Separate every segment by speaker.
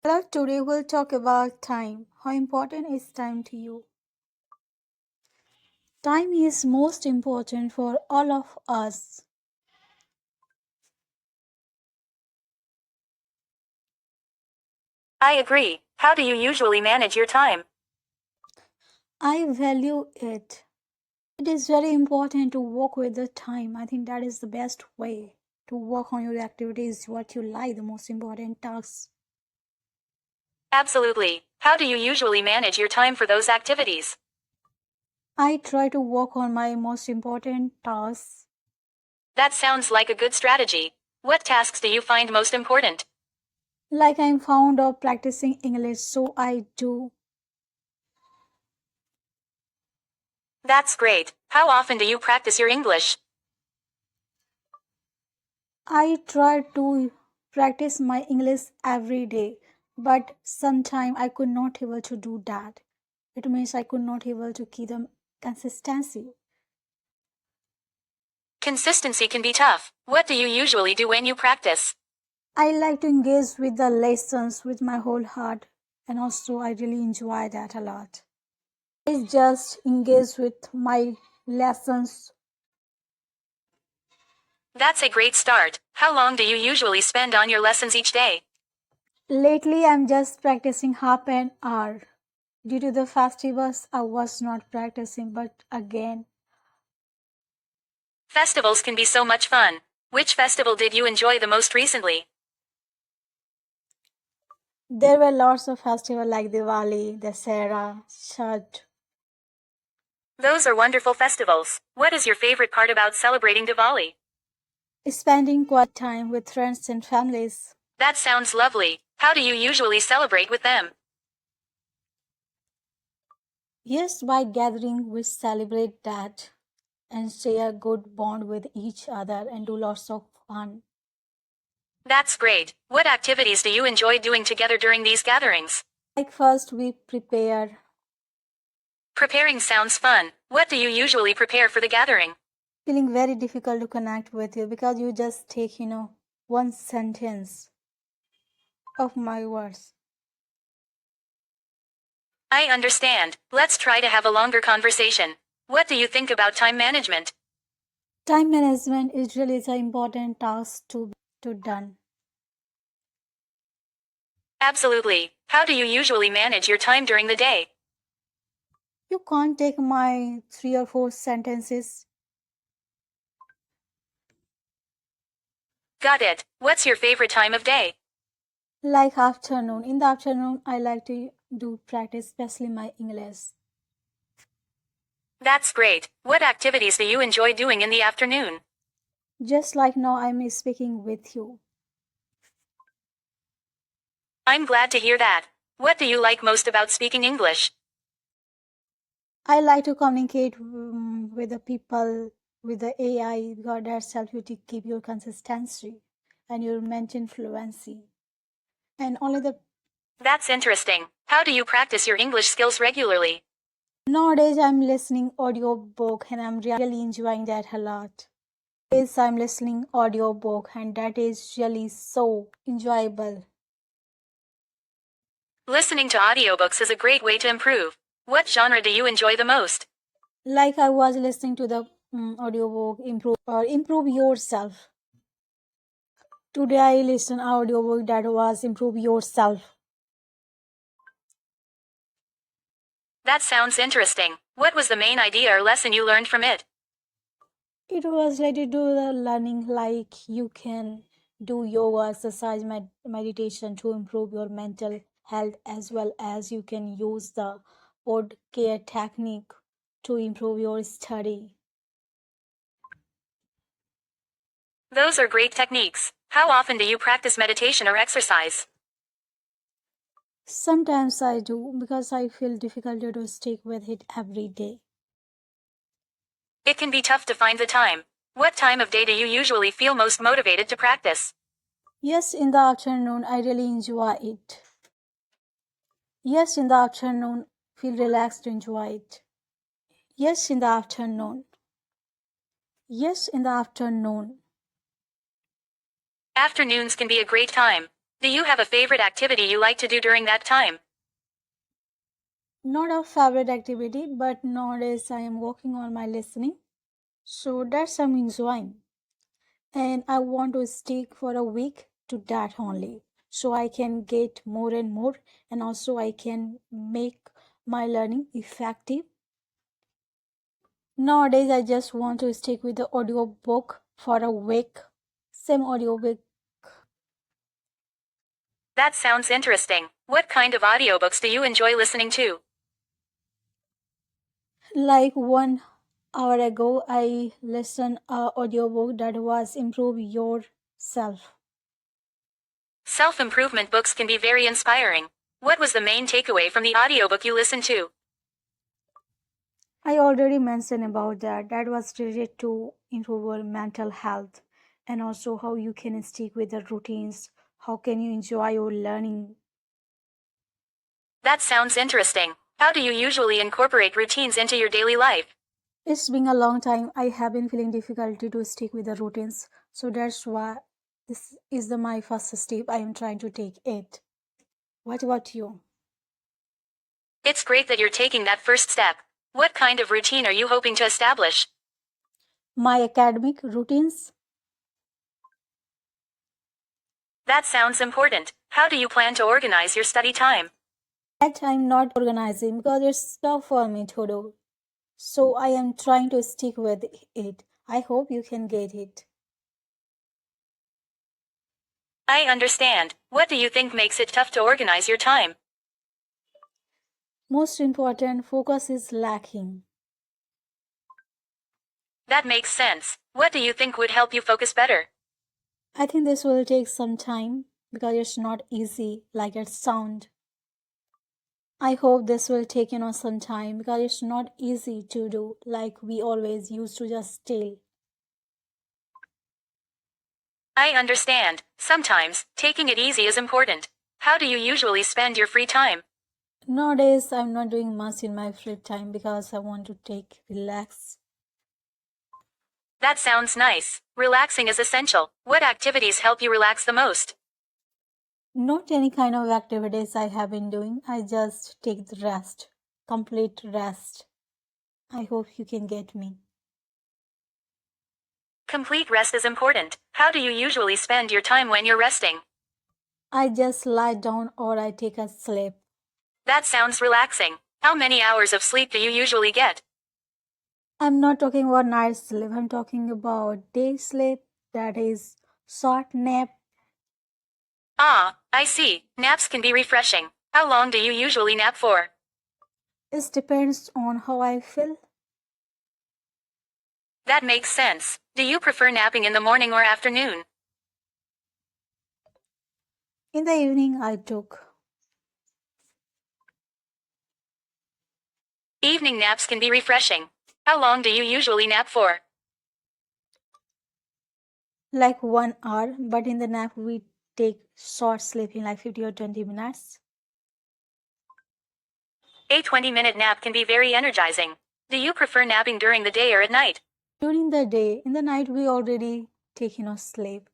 Speaker 1: Hello, today we'll talk about time. How important is time to you? Time is most important for all of us.
Speaker 2: I agree. How do you usually manage your time?
Speaker 1: I value it. It is very important to work with the time. I think that is the best way to work on your activities, what you like, the most important tasks.
Speaker 2: Absolutely. How do you usually manage your time for those activities?
Speaker 1: I try to work on my most important tasks.
Speaker 2: That sounds like a good strategy. What tasks do you find most important?
Speaker 1: Like I'm fond of practicing English, so I do.
Speaker 2: That's great. How often do you practice your English?
Speaker 1: I try to practice my English every day, but sometime I could not able to do that. It means I could not able to keep the consistency.
Speaker 2: Consistency can be tough. What do you usually do when you practice?
Speaker 1: I like to engage with the lessons with my whole heart, and also I really enjoy that a lot. I just engage with my lessons.
Speaker 2: That's a great start. How long do you usually spend on your lessons each day?
Speaker 1: Lately, I'm just practicing half an hour. Due to the festivals, I was not practicing, but again,
Speaker 2: Festivals can be so much fun. Which festival did you enjoy the most recently?
Speaker 1: there were lots of festivals like Diwali, Dasera, Chhat.
Speaker 2: Those are wonderful festivals. What is your favorite part about celebrating Diwali?
Speaker 1: Spending quiet time with friends and families.
Speaker 2: That sounds lovely. How do you usually celebrate with them?
Speaker 1: Yes, by gathering, we celebrate that and share a good bond with each other and do lots of fun.
Speaker 2: That's great. What activities do you enjoy doing together during these gatherings?
Speaker 1: Like first, we prepare.
Speaker 2: Preparing sounds fun. What do you usually prepare for the gathering?
Speaker 1: Feeling very difficult to connect with you because you just take, one sentence of my words.
Speaker 2: I understand. Let's try to have a longer conversation. What do you think about time management?
Speaker 1: Time management is really an important task to done.
Speaker 2: Absolutely. How do you usually manage your time during the day?
Speaker 1: You can't take my three or four sentences.
Speaker 2: Got it. What's your favorite time of day?
Speaker 1: Like afternoon. In the afternoon, I like to do practice, especially my English.
Speaker 2: That's great. What activities do you enjoy doing in the afternoon?
Speaker 1: Just like now, I'm speaking with you.
Speaker 2: I'm glad to hear that. What do you like most about speaking English?
Speaker 1: I like to communicate with the people, with the AI, because that's help you to keep your consistency and your mental fluency. And only the
Speaker 2: That's interesting. How do you practice your English skills regularly?
Speaker 1: nowadays I'm listening audio book and I'm really enjoying that a lot. Yes, I'm listening audio book and that is really so enjoyable.
Speaker 2: Listening to audiobooks is a great way to improve. What genre do you enjoy the most?
Speaker 1: Like I was listening to the audio book improve yourself. Today I listened audio book that was improve yourself.
Speaker 2: That sounds interesting. What was the main idea or lesson you learned from it?
Speaker 1: It was related to the learning like you can do yoga, exercise, meditation to improve your mental health as well as you can use the pod care technique to improve your study.
Speaker 2: Those are great techniques. How often do you practice meditation or exercise?
Speaker 1: Sometimes I do because I feel difficulty to stick with it every day.
Speaker 2: It can be tough to find the time. What time of day do you usually feel most motivated to practice?
Speaker 1: Yes, in the afternoon I really enjoy it. Yes, in the afternoon feel relaxed to enjoy it. Yes, in the afternoon. Yes, in the afternoon.
Speaker 2: Afternoons can be a great time. Do you have a favorite activity you like to do during that time?
Speaker 1: Not a favorite activity, but nowadays I am working on my listening. So that's I'm enjoying. And I want to stick for a week to that only. So I can get more and more, and also I can make my learning effective. Nowadays I just want to stick with the audiobook for a week. Same audiobook
Speaker 2: That sounds interesting. What kind of audiobooks do you enjoy listening to?
Speaker 1: like 1 hour ago I listened a audiobook that was improve yourself.
Speaker 2: Self-improvement books can be very inspiring. What was the main takeaway from the audiobook you listened to?
Speaker 1: I already mentioned about that. That was related to improve your mental health and also how you can stick with the routines. How can you enjoy your learning?
Speaker 2: That sounds interesting. How do you usually incorporate routines into your daily life?
Speaker 1: It's been a long time. I have been feeling difficulty to stick with the routines. So that's why this is my first step. I am trying to take it. What about you?
Speaker 2: It's great that you're taking that first step. What kind of routine are you hoping to establish?
Speaker 1: My academic routines?
Speaker 2: That sounds important. How do you plan to organize your study time?
Speaker 1: That I'm not organizing because it's tough for me to do. So I am trying to stick with it. I hope you can get it.
Speaker 2: I understand. What do you think makes it tough to organize your time?
Speaker 1: Most important, focus is lacking.
Speaker 2: That makes sense. What do you think would help you focus better?
Speaker 1: I think this will take some time because it's not easy like it sound. I hope this will take some time because it's not easy to do like we always used to just tell.
Speaker 2: I understand. Sometimes, taking it easy is important. How do you usually spend your free time?
Speaker 1: Nowadays I'm not doing much in my free time because I want to take relax.
Speaker 2: That sounds nice. Relaxing is essential. What activities help you relax the most?
Speaker 1: Not any kind of activities I have been doing. I just take the rest. Complete rest. I hope you can get me.
Speaker 2: Complete rest is important. How do you usually spend your time when you're resting?
Speaker 1: I just lie down or I take a sleep.
Speaker 2: That sounds relaxing. How many hours of sleep do you usually get?
Speaker 1: I'm not talking about night sleep. I'm talking about day sleep. That is short nap.
Speaker 2: Ah, I see. Naps can be refreshing. How long do you usually nap for?
Speaker 1: It depends on how I feel.
Speaker 2: That makes sense. Do you prefer napping in the morning or afternoon?
Speaker 1: In the evening, I took
Speaker 2: Evening naps can be refreshing. How long do you usually nap for?
Speaker 1: like 1 hour, but in the nap, we take short sleeping like 50 or 20 minutes.
Speaker 2: A 20-minute nap can be very energizing. Do you prefer napping during the day or at night?
Speaker 1: During the day, in the night, we already take sleep.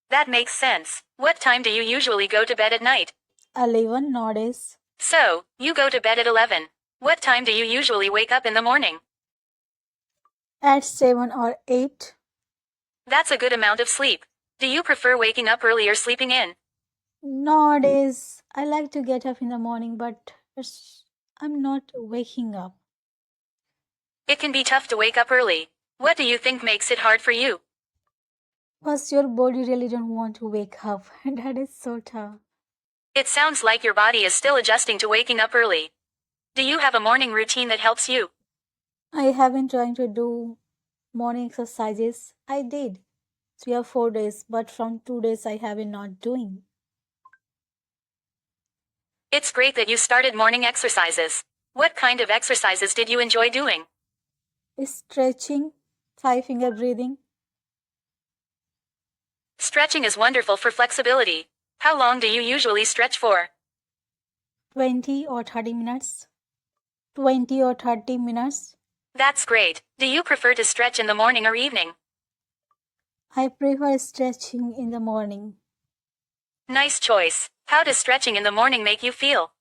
Speaker 2: That makes sense. What time do you usually go to bed at night?
Speaker 1: 11 nowadays.
Speaker 2: So, you go to bed at 11. What time do you usually wake up in the morning?
Speaker 1: At 7 or 8.
Speaker 2: That's a good amount of sleep. Do you prefer waking up early or sleeping in?
Speaker 1: Nowadays, I like to get up in the morning, but I'm not waking up.
Speaker 2: It can be tough to wake up early. What do you think makes it hard for you?
Speaker 1: Because your body really don't want to wake up. That is so tough.
Speaker 2: It sounds like your body is still adjusting to waking up early. Do you have a morning routine that helps you?
Speaker 1: I have been trying to do morning exercises. I did 3 or 4 days, but from 2 days I have been not doing.
Speaker 2: It's great that you started morning exercises. What kind of exercises did you enjoy doing?
Speaker 1: Stretching, 5 finger breathing,
Speaker 2: Stretching is wonderful for flexibility. How long do you usually stretch for?
Speaker 1: 20 or 30 minutes. 20 or 30 minutes.
Speaker 2: That's great. Do you prefer to stretch in the morning or evening?
Speaker 1: I prefer stretching in the morning.
Speaker 2: Nice choice. How does stretching in the morning make you feel?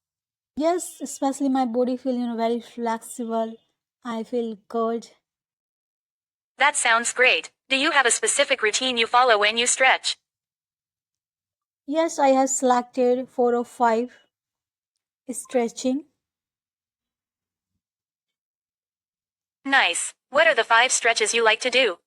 Speaker 1: Yes, especially my body feel very flexible. I feel good.
Speaker 2: That sounds great. Do you have a specific routine you follow when you stretch?
Speaker 1: Yes, I have selected 4 or 5 stretching.
Speaker 2: Nice. What are the 5 stretches you like to do?